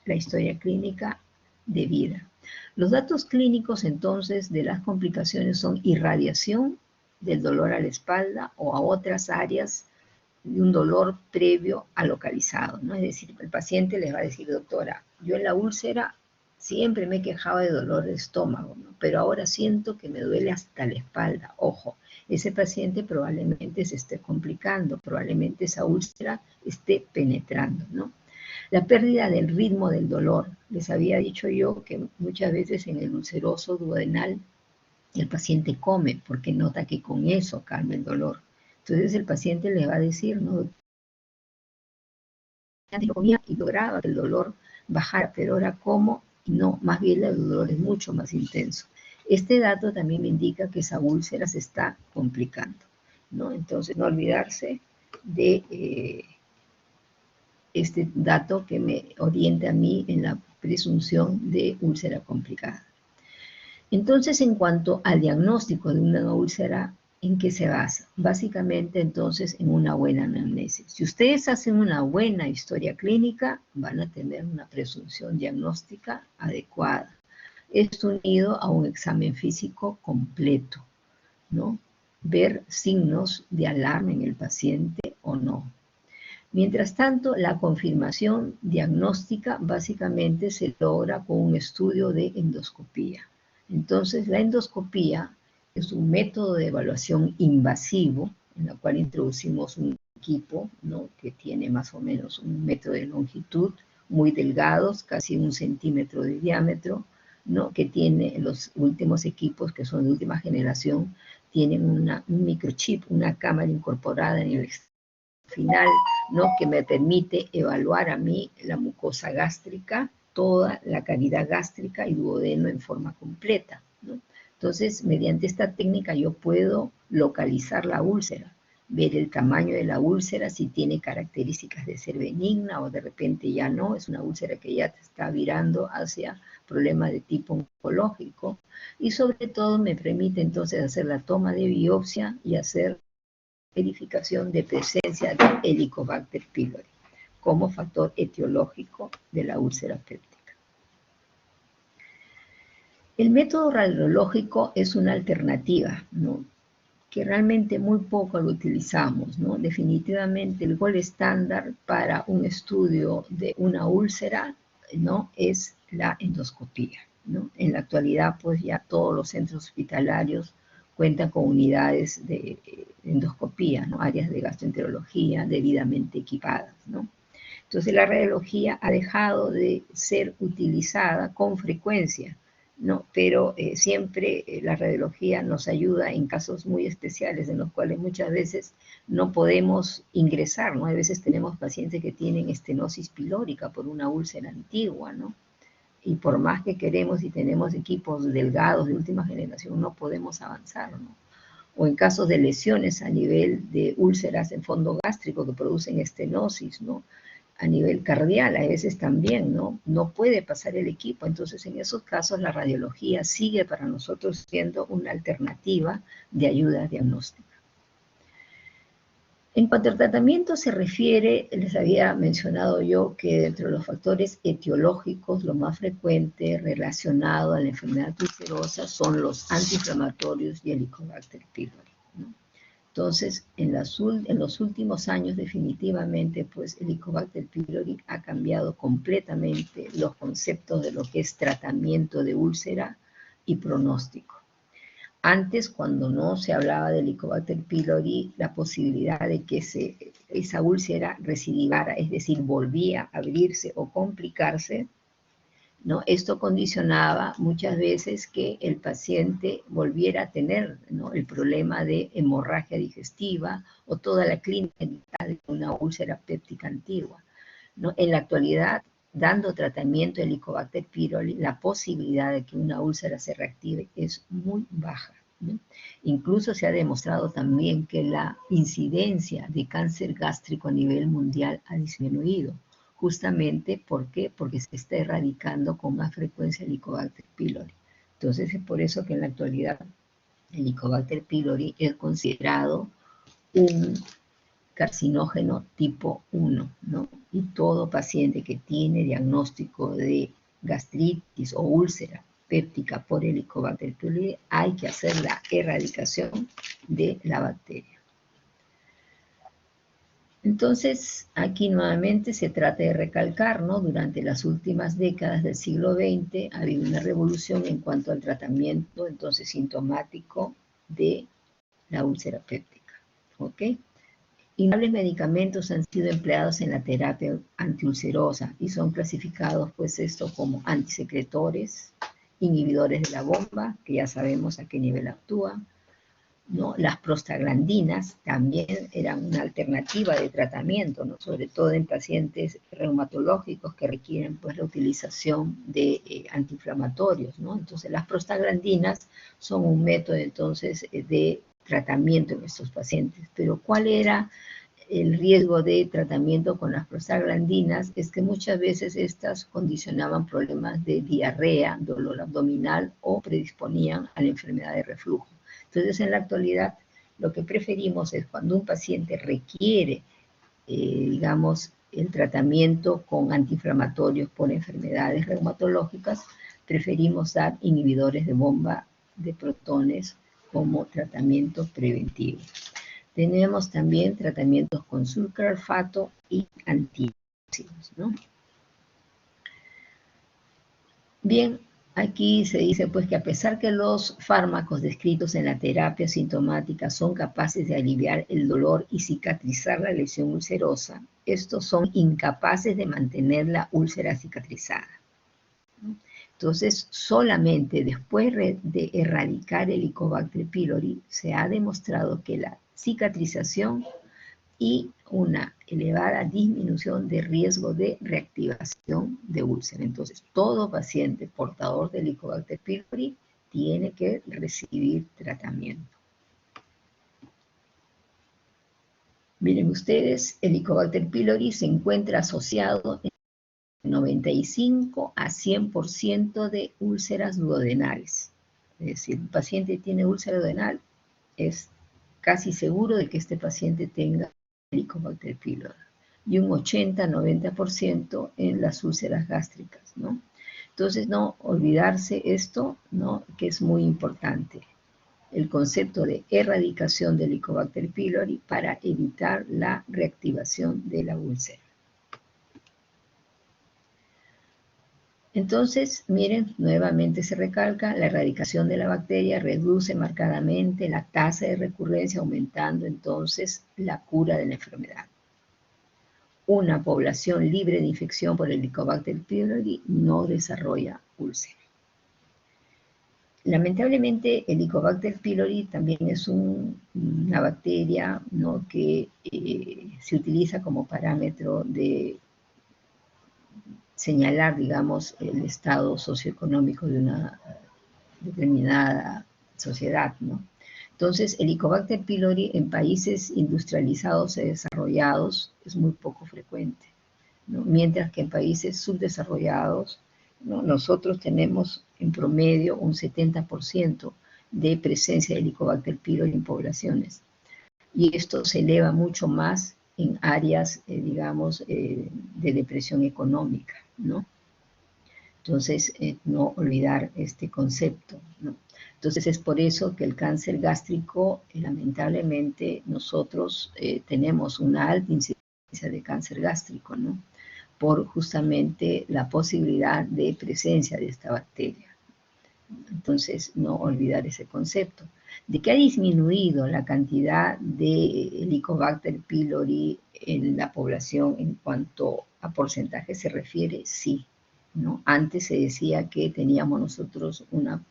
la historia clínica debida. Los datos clínicos entonces de las complicaciones son irradiación del dolor a la espalda o a otras áreas de un dolor previo a localizado, ¿no? Es decir, el paciente les va a decir, doctora, yo en la úlcera siempre me he quejado de dolor de estómago, ¿no? Pero ahora siento que me duele hasta la espalda. Ojo, ese paciente probablemente se esté complicando, probablemente esa úlcera esté penetrando, ¿no? La pérdida del ritmo del dolor. Les había dicho yo que muchas veces en el ulceroso duodenal el paciente come porque nota que con eso calma el dolor. Entonces el paciente le va a decir, no, antes comía y lograba que el dolor bajara, pero ahora como y no, más bien el dolor es mucho más intenso. Este dato también me indica que esa úlcera se está complicando, ¿no? Entonces no olvidarse de este dato que me orienta a mí en la presunción de úlcera complicada. Entonces, en cuanto al diagnóstico de una úlcera, ¿en qué se basa? Básicamente, entonces, en una buena anamnesis. Si ustedes hacen una buena historia clínica, van a tener una presunción diagnóstica adecuada. Esto unido a un examen físico completo, ¿no? Ver signos de alarma en el paciente o no. Mientras tanto, la confirmación diagnóstica básicamente se logra con un estudio de endoscopía. Entonces, la endoscopía es un método de evaluación invasivo en la cual introducimos un equipo, ¿no? Que tiene más o menos 1 metro de longitud, muy delgados, casi 1 centímetro de diámetro, ¿no? Que tiene los últimos equipos que son de última generación, tienen un microchip, una cámara incorporada en el final, ¿no? Que me permite evaluar a mí la mucosa gástrica, toda la cavidad gástrica y duodeno en forma completa, ¿no? Entonces, mediante esta técnica yo puedo localizar la úlcera, ver el tamaño de la úlcera, si tiene características de ser benigna o de repente ya no, es una úlcera que ya está virando hacia problemas de tipo oncológico, y sobre todo me permite entonces hacer la toma de biopsia y hacer verificación de presencia de Helicobacter pylori como factor etiológico de la úlcera péptica. El método radiológico es una alternativa, ¿no? Que realmente muy poco lo utilizamos, ¿no? Definitivamente el gol estándar para un estudio de una úlcera, ¿no? Es la endoscopía, ¿no? En la actualidad, pues ya todos los centros hospitalarios cuentan con unidades de endoscopía, ¿no? Áreas de gastroenterología debidamente equipadas, ¿no? Entonces la radiología ha dejado de ser utilizada con frecuencia, ¿no? Pero siempre la radiología nos ayuda en casos muy especiales en los cuales muchas veces no podemos ingresar, ¿no? A veces tenemos pacientes que tienen estenosis pilórica por una úlcera antigua, ¿no? Y por más que queremos y tenemos equipos delgados de última generación, no podemos avanzar, ¿no? O en casos de lesiones a nivel de úlceras en fondo gástrico que producen estenosis, ¿no? A nivel cardial, a veces también, ¿no? No puede pasar el equipo. Entonces, en esos casos, la radiología sigue para nosotros siendo una alternativa de ayuda diagnóstica. En cuanto al tratamiento se refiere, les había mencionado yo que dentro de los factores etiológicos, lo más frecuente relacionado a la enfermedad ulcerosa son los antiinflamatorios y Helicobacter pylori, ¿no? Entonces, en los últimos años, definitivamente, pues el Helicobacter pylori ha cambiado completamente los conceptos de lo que es tratamiento de úlcera y pronóstico. Antes, cuando no se hablaba del Helicobacter pylori, la posibilidad de que esa úlcera recidivara, es decir, volvía a abrirse o complicarse, ¿no? Esto condicionaba muchas veces que el paciente volviera a tener, ¿no?, el problema de hemorragia digestiva o toda la clínica de una úlcera péptica antigua, ¿no? En la actualidad, dando tratamiento de Helicobacter pylori, la posibilidad de que una úlcera se reactive es muy baja, ¿no? Incluso se ha demostrado también que la incidencia de cáncer gástrico a nivel mundial ha disminuido. Justamente, ¿por qué? Porque se está erradicando con más frecuencia el Helicobacter pylori. Entonces, es por eso que en la actualidad el Helicobacter pylori es considerado un carcinógeno tipo 1, ¿no? Y todo paciente que tiene diagnóstico de gastritis o úlcera péptica por Helicobacter pylori hay que hacer la erradicación de la bacteria. Entonces, aquí nuevamente se trata de recalcar, ¿no? Durante las últimas décadas del siglo XX ha habido una revolución en cuanto al tratamiento, entonces, sintomático de la úlcera péptica, ¿ok? Innumerables medicamentos han sido empleados en la terapia antiulcerosa y son clasificados, pues, esto como antisecretores, inhibidores de la bomba, que ya sabemos a qué nivel actúan, ¿no? Las prostaglandinas también eran una alternativa de tratamiento, ¿no? Sobre todo en pacientes reumatológicos que requieren, pues, la utilización de antiinflamatorios, ¿no? Entonces, las prostaglandinas son un método, entonces, de tratamiento en estos pacientes. Pero, ¿cuál era el riesgo de tratamiento con las prostaglandinas? Es que muchas veces estas condicionaban problemas de diarrea, dolor abdominal o predisponían a la enfermedad de reflujo. Entonces, en la actualidad, lo que preferimos es cuando un paciente requiere, digamos, el tratamiento con antiinflamatorios por enfermedades reumatológicas, preferimos dar inhibidores de bomba de protones como tratamiento preventivo. Tenemos también tratamientos con sucralfato y antiácidos, ¿no? Bien, aquí se dice, pues, que a pesar que los fármacos descritos en la terapia sintomática son capaces de aliviar el dolor y cicatrizar la lesión ulcerosa, estos son incapaces de mantener la úlcera cicatrizada. Entonces, solamente después de erradicar el Helicobacter pylori, se ha demostrado que la cicatrización y una elevada disminución de riesgo de reactivación de úlcera. Entonces, todo paciente portador de Helicobacter pylori tiene que recibir tratamiento. Miren ustedes, el Helicobacter pylori se encuentra asociado en 95 a 100% de úlceras duodenales. Es decir, un paciente tiene úlcera duodenal, es casi seguro de que este paciente tenga Helicobacter pylori, y un 80-90% en las úlceras gástricas, ¿no? Entonces, no olvidarse esto, ¿no?, que es muy importante, el concepto de erradicación del Helicobacter pylori para evitar la reactivación de la úlcera. Entonces, miren, nuevamente se recalca, la erradicación de la bacteria reduce marcadamente la tasa de recurrencia, aumentando entonces la cura de la enfermedad. Una población libre de infección por el Helicobacter pylori no desarrolla úlcera. Lamentablemente, el Helicobacter pylori también es una bacteria, ¿no?, que se utiliza como parámetro de señalar, digamos, el estado socioeconómico de una determinada sociedad, ¿no? Entonces, el Helicobacter pylori en países industrializados y desarrollados es muy poco frecuente, ¿no? Mientras que en países subdesarrollados, ¿no?, nosotros tenemos en promedio un 70% de presencia de Helicobacter pylori en poblaciones. Y esto se eleva mucho más en áreas, digamos, de depresión económica, ¿no? Entonces, no olvidar este concepto, ¿no? Entonces, es por eso que el cáncer gástrico, lamentablemente, nosotros tenemos una alta incidencia de cáncer gástrico, ¿no?, por justamente la posibilidad de presencia de esta bacteria. Entonces, no olvidar ese concepto. De que ha disminuido la cantidad de Helicobacter pylori en la población en cuanto a porcentaje se refiere, sí, ¿no? Antes se decía que teníamos nosotros una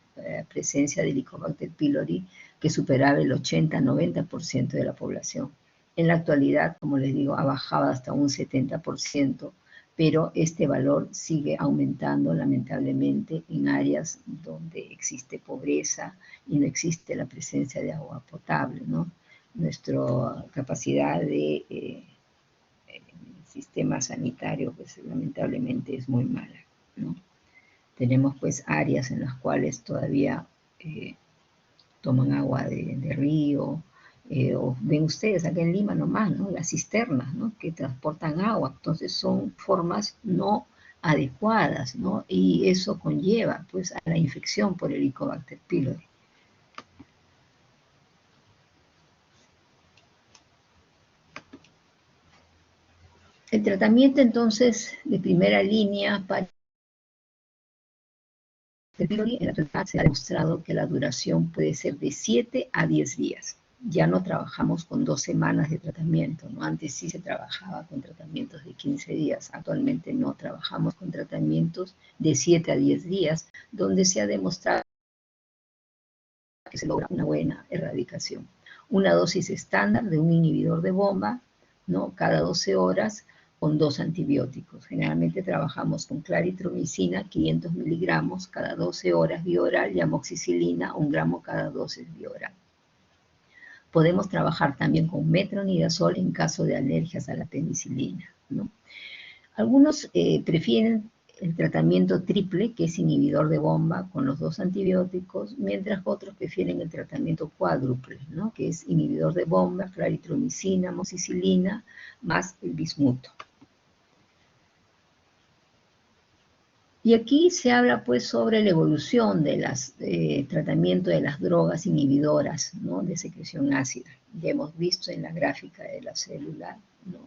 presencia de Helicobacter pylori que superaba el 80-90% de la población. En la actualidad, como les digo, ha bajado hasta un 70%, pero este valor sigue aumentando lamentablemente en áreas donde existe pobreza y no existe la presencia de agua potable, ¿no? Nuestra capacidad de sistema sanitario, pues lamentablemente es muy mala, ¿no? Tenemos pues áreas en las cuales todavía toman agua de río, o ven ustedes acá en Lima nomás, ¿no?, las cisternas, ¿no?, que transportan agua. Entonces son formas no adecuadas, ¿no?, y eso conlleva pues a la infección por el Helicobacter pylori. El tratamiento entonces de primera línea para el pylori en la actualidad se ha demostrado que la duración puede ser de 7 a 10 días. Ya no trabajamos con 2 semanas de tratamiento, ¿no? Antes sí se trabajaba con tratamientos de 15 días, actualmente no trabajamos con tratamientos de 7 a 10 días, donde se ha demostrado que se logra una buena erradicación. Una dosis estándar de un inhibidor de bomba, ¿no?, cada 12 horas con 2 antibióticos. Generalmente trabajamos con claritromicina, 500 miligramos cada 12 horas vía oral, y amoxicilina, 1 gramo cada 12 vía oral. Podemos trabajar también con metronidazol en caso de alergias a la penicilina, ¿no? Algunos prefieren el tratamiento triple, que es inhibidor de bomba con los 2 antibióticos, mientras otros prefieren el tratamiento cuádruple, ¿no?, que es inhibidor de bomba, claritromicina, amoxicilina, más el bismuto. Y aquí se habla pues sobre la evolución de los tratamientos de las drogas inhibidoras, ¿no?, de secreción ácida. Ya hemos visto en la gráfica de la célula, ¿no?,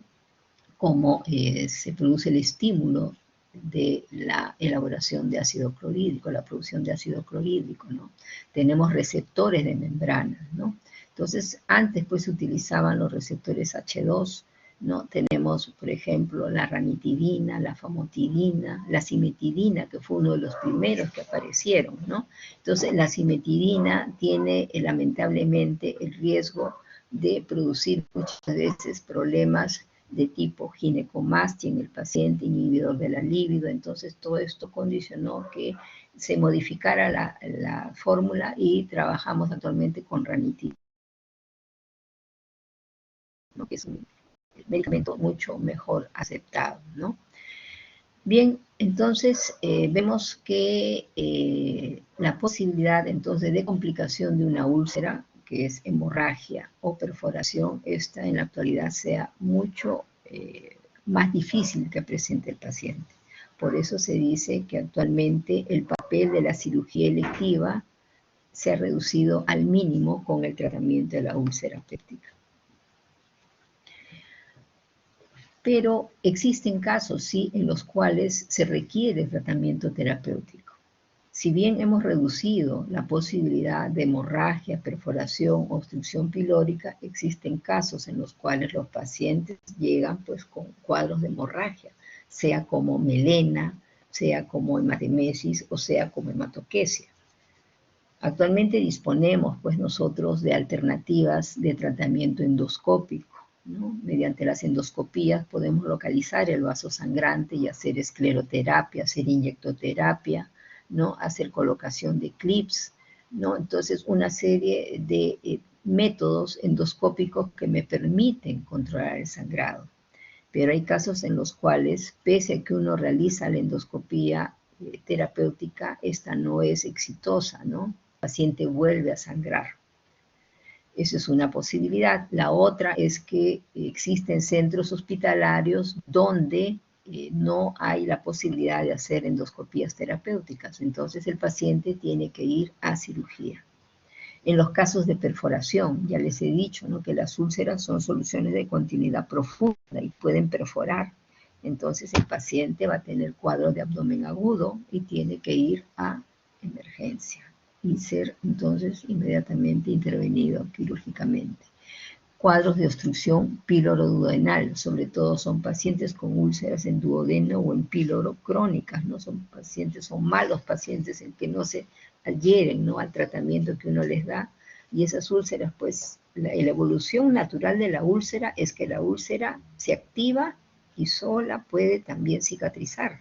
cómo se produce el estímulo de la elaboración de ácido clorhídrico, la producción de ácido clorhídrico, ¿no? Tenemos receptores de membrana, ¿no? Entonces, antes pues se utilizaban los receptores H2, ¿no? Tenemos, por ejemplo, la ranitidina, la famotidina, la cimetidina, que fue uno de los primeros que aparecieron, ¿no? Entonces, la cimetidina tiene lamentablemente el riesgo de producir muchas veces problemas de tipo ginecomastia en el paciente, inhibidor de la libido. Entonces, todo esto condicionó que se modificara la fórmula y trabajamos actualmente con ranitidina, ¿no?, que es un medicamento mucho mejor aceptado, ¿no? Bien, entonces vemos que la posibilidad entonces de complicación de una úlcera, que es hemorragia o perforación, esta en la actualidad sea mucho más difícil que presente el paciente. Por eso se dice que actualmente el papel de la cirugía electiva se ha reducido al mínimo con el tratamiento de la úlcera péptica. Pero existen casos, sí, en los cuales se requiere tratamiento terapéutico. Si bien hemos reducido la posibilidad de hemorragia, perforación, obstrucción pilórica, existen casos en los cuales los pacientes llegan pues con cuadros de hemorragia, sea como melena, sea como hematemesis o sea como hematoquesia. Actualmente disponemos, pues, nosotros de alternativas de tratamiento endoscópico, ¿no? Mediante las endoscopías podemos localizar el vaso sangrante y hacer escleroterapia, hacer inyectoterapia, ¿no? Hacer colocación de clips, ¿no? Entonces, una serie de métodos endoscópicos que me permiten controlar el sangrado. Pero hay casos en los cuales, pese a que uno realiza la endoscopía terapéutica, esta no es exitosa, ¿no? El paciente vuelve a sangrar. Eso es una posibilidad. La otra es que existen centros hospitalarios donde no hay la posibilidad de hacer endoscopías terapéuticas. Entonces el paciente tiene que ir a cirugía. En los casos de perforación, ya les he dicho, ¿no?, que las úlceras son soluciones de continuidad profunda y pueden perforar. Entonces el paciente va a tener cuadro de abdomen agudo y tiene que ir a emergencia y ser entonces inmediatamente intervenido quirúrgicamente. Cuadros de obstrucción píloro-duodenal, sobre todo son pacientes con úlceras en duodeno o en píloro crónicas, ¿no? Son malos pacientes en que no se adhieren, ¿no?, al tratamiento que uno les da, y esas úlceras, pues, la evolución natural de la úlcera es que la úlcera se activa y sola puede también cicatrizar,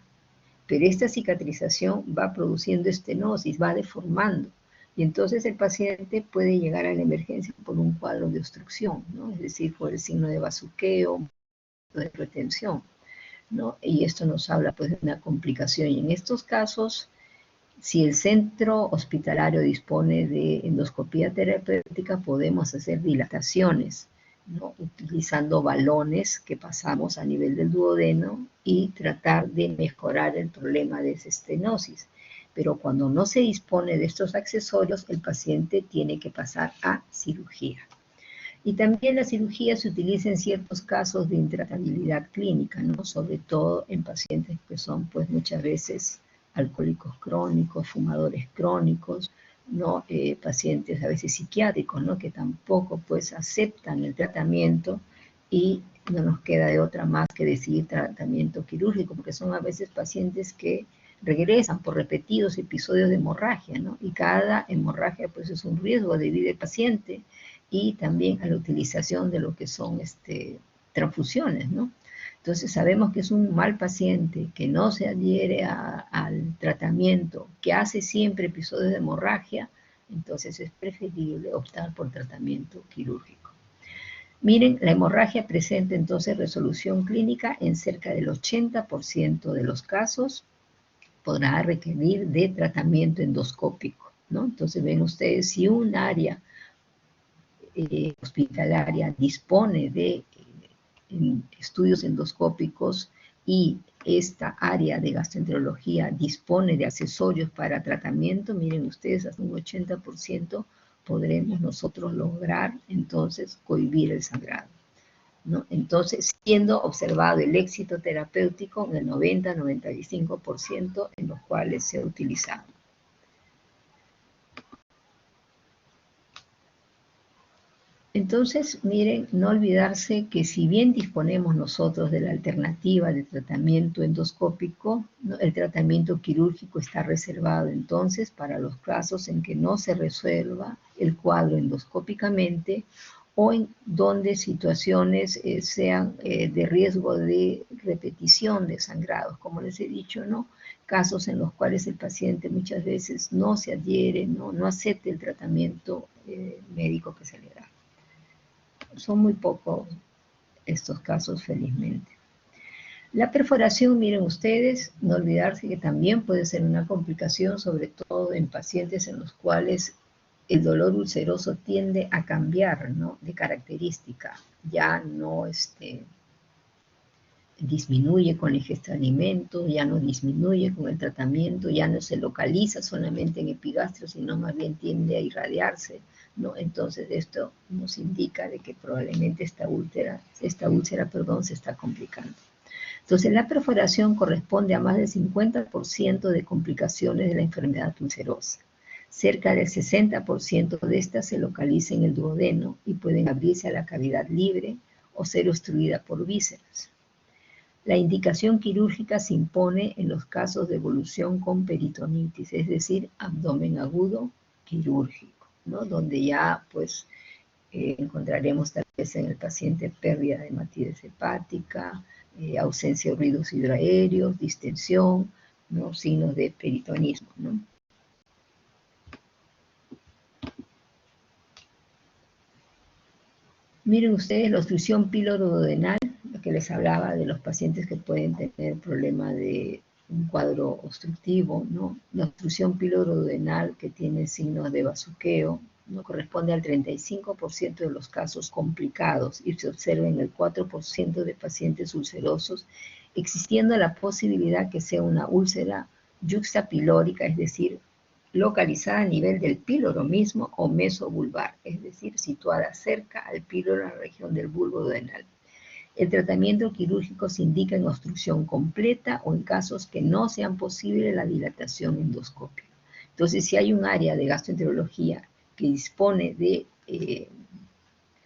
pero esta cicatrización va produciendo estenosis, va deformando, y entonces el paciente puede llegar a la emergencia por un cuadro de obstrucción, ¿no? Es decir, por el signo de bazuqueo, de retención, ¿no? Y esto nos habla, pues, de una complicación. Y en estos casos, si el centro hospitalario dispone de endoscopía terapéutica, podemos hacer dilataciones, ¿no?, utilizando balones que pasamos a nivel del duodeno y tratar de mejorar el problema de esa estenosis. Pero cuando no se dispone de estos accesorios, el paciente tiene que pasar a cirugía. Y también la cirugía se utiliza en ciertos casos de intratabilidad clínica, ¿no?, sobre todo en pacientes que son, pues, muchas veces alcohólicos crónicos, fumadores crónicos, ¿no?, pacientes a veces psiquiátricos, ¿no?, que tampoco, pues, aceptan el tratamiento y no nos queda de otra más que decidir tratamiento quirúrgico, porque son a veces pacientes que regresan por repetidos episodios de hemorragia, ¿no? Y cada hemorragia, pues, es un riesgo de vida del paciente, y también a la utilización de lo que son transfusiones, ¿no? Entonces sabemos que es un mal paciente, que no se adhiere al tratamiento, que hace siempre episodios de hemorragia, entonces es preferible optar por tratamiento quirúrgico. Miren, la hemorragia presenta entonces resolución clínica en cerca del 80% de los casos, podrá requerir de tratamiento endoscópico, ¿no? Entonces ven ustedes, si un área hospitalaria dispone de estudios endoscópicos y esta área de gastroenterología dispone de accesorios para tratamiento, miren ustedes, hasta un 80% podremos nosotros lograr entonces cohibir el sangrado, ¿no? Entonces, siendo observado el éxito terapéutico en el 90-95% en los cuales se ha utilizado. Entonces, miren, no olvidarse que si bien disponemos nosotros de la alternativa de tratamiento endoscópico, ¿no?, el tratamiento quirúrgico está reservado entonces para los casos en que no se resuelva el cuadro endoscópicamente o en donde situaciones sean de riesgo de repetición de sangrados, como les he dicho, ¿no? Casos en los cuales el paciente muchas veces no se adhiere, no acepta el tratamiento médico que se le da. Son muy pocos estos casos, felizmente. La perforación, miren ustedes, no olvidarse que también puede ser una complicación, sobre todo en pacientes en los cuales el dolor ulceroso tiende a cambiar, ¿no?, de característica. Ya no disminuye con la ingesta de alimentos, ya no disminuye con el tratamiento, ya no se localiza solamente en epigastrio, sino más bien tiende a irradiarse, ¿no? Entonces esto nos indica de que probablemente esta úlcera se está complicando. Entonces la perforación corresponde a más del 50% de complicaciones de la enfermedad ulcerosa. Cerca del 60% de estas se localiza en el duodeno y pueden abrirse a la cavidad libre o ser obstruida por vísceras. La indicación quirúrgica se impone en los casos de evolución con peritonitis, es decir, abdomen agudo quirúrgico, ¿no? Donde ya, pues, encontraremos tal vez en el paciente pérdida de hematidez hepática, ausencia de ruidos hidroaéreos, distensión, ¿no? Signos de peritonismo, ¿no? Miren ustedes la obstrucción píloro-duodenal, lo que les hablaba de los pacientes que pueden tener problema de un cuadro obstructivo, ¿no? La obstrucción píloro-duodenal que tiene signos de bazuqueo, ¿no? Corresponde al 35% de los casos complicados y se observa en el 4% de pacientes ulcerosos, existiendo la posibilidad que sea una úlcera yuxtapilórica, es decir, localizada a nivel del píloro mismo o mesobulbar, es decir, situada cerca al píloro en la región del bulbo duodenal. El tratamiento quirúrgico se indica en obstrucción completa o en casos que no sean posible la dilatación endoscópica. Entonces, si hay un área de gastroenterología que dispone de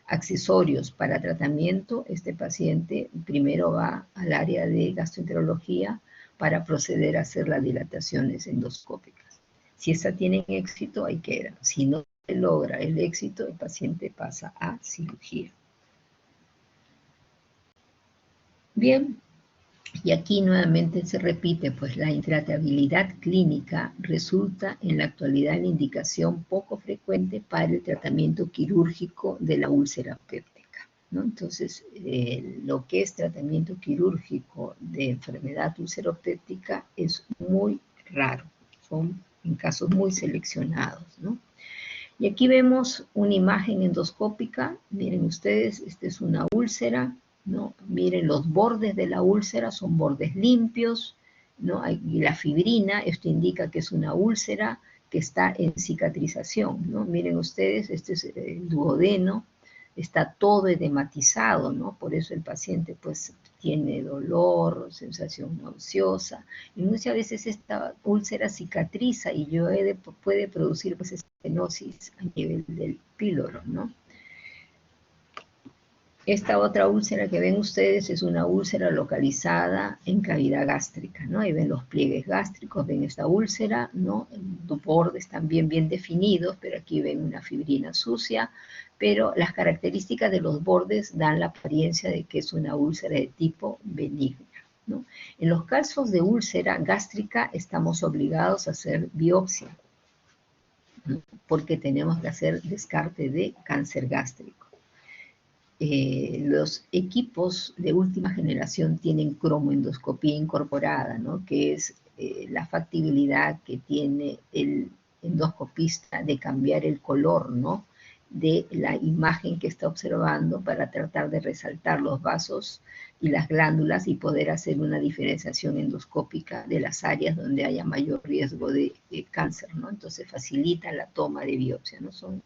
accesorios para tratamiento, este paciente primero va al área de gastroenterología para proceder a hacer las dilataciones endoscópicas. Si esta tiene éxito, ahí queda. Si no se logra el éxito, el paciente pasa a cirugía. Bien, y aquí nuevamente se repite, pues la intratabilidad clínica resulta en la actualidad la indicación poco frecuente para el tratamiento quirúrgico de la úlcera péptica, ¿no? Entonces, lo que es tratamiento quirúrgico de enfermedad ulceropéptica es muy raro, son en casos muy seleccionados, ¿no? Y aquí vemos una imagen endoscópica, miren ustedes, esta es una úlcera, ¿no? Miren los bordes de la úlcera, son bordes limpios, ¿no? Y la fibrina, esto indica que es una úlcera que está en cicatrización, ¿no? Miren ustedes, este es el duodeno, está todo edematizado, ¿no? Por eso el paciente pues tiene dolor, sensación nauseosa, y muchas veces esta úlcera cicatriza y puede producir pues estenosis a nivel del píloro, ¿no? Esta otra úlcera que ven ustedes es una úlcera localizada en cavidad gástrica, ¿no? Ahí ven los pliegues gástricos, ven esta úlcera, ¿no? Los bordes también bien definidos, pero aquí ven una fibrina sucia, pero las características de los bordes dan la apariencia de que es una úlcera de tipo benigna, ¿no? En los casos de úlcera gástrica estamos obligados a hacer biopsia, ¿no? Porque tenemos que hacer descarte de cáncer gástrico. Los equipos de última generación tienen cromoendoscopía incorporada, ¿no? Que es la factibilidad que tiene el endoscopista de cambiar el color, ¿no? De la imagen que está observando para tratar de resaltar los vasos y las glándulas y poder hacer una diferenciación endoscópica de las áreas donde haya mayor riesgo de cáncer, ¿no? Entonces facilita la toma de biopsia, ¿no? Son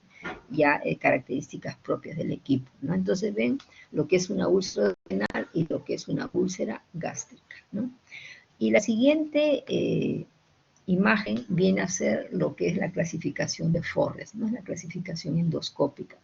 ya características propias del equipo, ¿no? Entonces ven lo que es una úlcera duodenal y lo que es una úlcera gástrica, ¿no? Y la siguiente imagen viene a ser lo que es la clasificación de Forrest, ¿no? La clasificación endoscópica.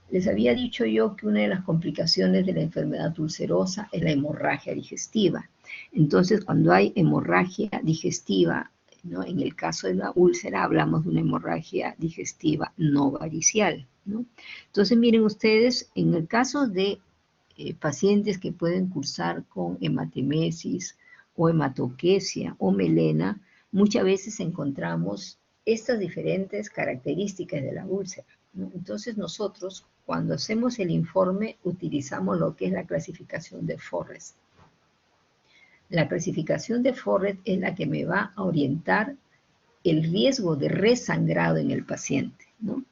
Les había dicho yo que una de las complicaciones de la enfermedad ulcerosa es la hemorragia digestiva. Entonces, cuando hay hemorragia digestiva, ¿no? En el caso de la úlcera hablamos de una hemorragia digestiva no varicial, ¿no? Entonces, miren ustedes, en el caso de pacientes que pueden cursar con hematemesis o hematoquesia o melena, muchas veces encontramos estas diferentes características de la úlcera, ¿no? Entonces nosotros, cuando hacemos el informe, utilizamos lo que es la clasificación de Forrest. La clasificación de Forrest es la que me va a orientar el riesgo de resangrado en el paciente, ¿no?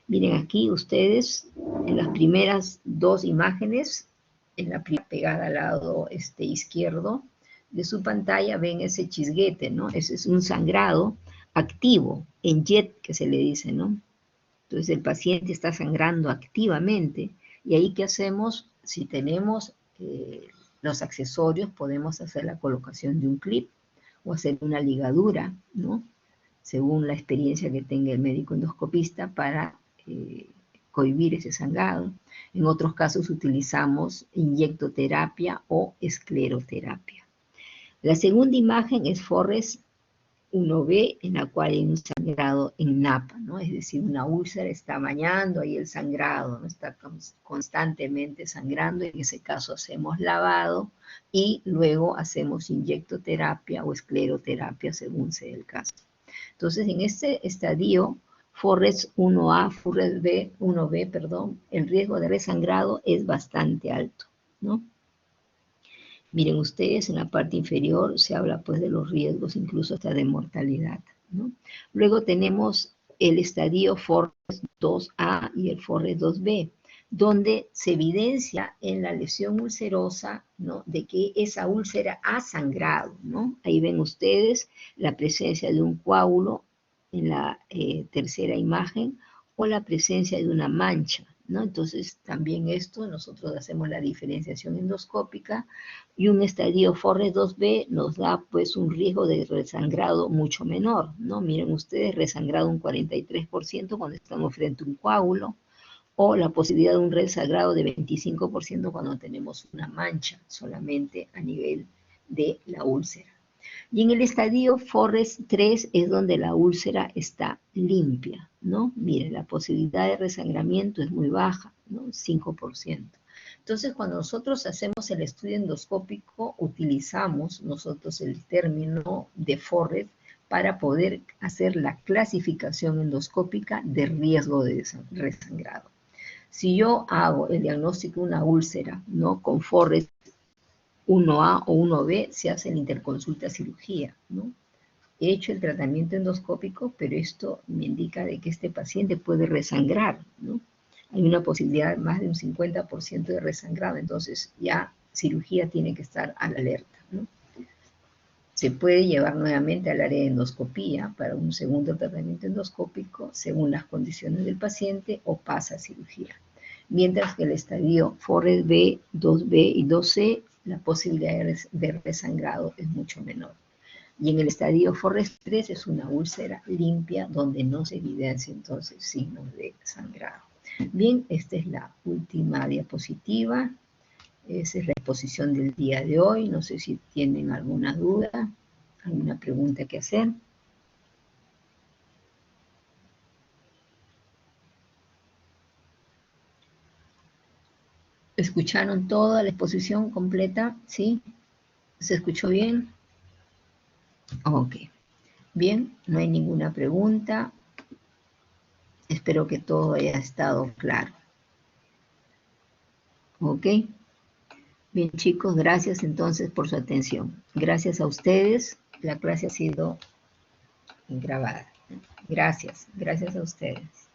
Miren aquí ustedes, en las primeras dos imágenes, en la primera pegada al lado izquierdo de su pantalla, ven ese chisguete, ¿no? Ese es un sangrado activo, en jet que se le dice, ¿no? Entonces el paciente está sangrando activamente y ahí ¿qué hacemos? Si tenemos los accesorios, podemos hacer la colocación de un clip o hacer una ligadura, ¿no? Según la experiencia que tenga el médico endoscopista para cohibir ese sangrado. En otros casos utilizamos inyectoterapia o escleroterapia. La segunda imagen es Forrest 1B, en la cual hay un sangrado en napa, ¿no? Es decir, una úlcera está bañando ahí el sangrado, ¿no? Está constantemente sangrando, en ese caso hacemos lavado y luego hacemos inyectoterapia o escleroterapia según sea el caso. Entonces, en este estadio, Forres 1A, Forres B, 1B, perdón, el riesgo de resangrado es bastante alto, ¿no? Miren ustedes, en la parte inferior se habla pues de los riesgos, incluso hasta de mortalidad, ¿no? Luego tenemos el estadio Forres 2A y el Forres 2B, donde se evidencia en la lesión ulcerosa, ¿no?, de que esa úlcera ha sangrado, ¿no? Ahí ven ustedes la presencia de un coágulo en la tercera imagen o la presencia de una mancha, ¿no? Entonces, también esto, nosotros hacemos la diferenciación endoscópica y un estadio Forres 2B nos da pues un riesgo de resangrado mucho menor, ¿no? Miren ustedes, resangrado un 43% cuando estamos frente a un coágulo, o la posibilidad de un resangrado de 25% cuando tenemos una mancha solamente a nivel de la úlcera. Y en el estadio Forres 3 es donde la úlcera está limpia, ¿no? Miren, la posibilidad de resangramiento es muy baja, ¿no? 5%. Entonces, cuando nosotros hacemos el estudio endoscópico, utilizamos nosotros el término de Forres para poder hacer la clasificación endoscópica de riesgo de resangrado. Si yo hago el diagnóstico de una úlcera, ¿no?, con Forres 1A o 1B, se hace la interconsulta cirugía, ¿no? He hecho el tratamiento endoscópico, pero esto me indica de que este paciente puede resangrar, ¿no? Hay una posibilidad más de un 50% de resangrado, entonces ya cirugía tiene que estar a la alerta, ¿no? Se puede llevar nuevamente al área de endoscopía para un segundo tratamiento endoscópico según las condiciones del paciente o pasa a cirugía. Mientras que el estadio Forres B, 2B y 2C, la posibilidad de resangrado es mucho menor. Y en el estadio Forres 3 es una úlcera limpia donde no se evidencia entonces signos de sangrado. Bien, esta es la última diapositiva. Esa es la exposición del día de hoy. No sé si tienen alguna duda, alguna pregunta que hacer. ¿Escucharon toda la exposición completa? ¿Sí? ¿Se escuchó bien? Ok. Bien, no hay ninguna pregunta. Espero que todo haya estado claro. Ok. Bien, chicos, gracias entonces por su atención. Gracias a ustedes. La clase ha sido grabada. Gracias a ustedes.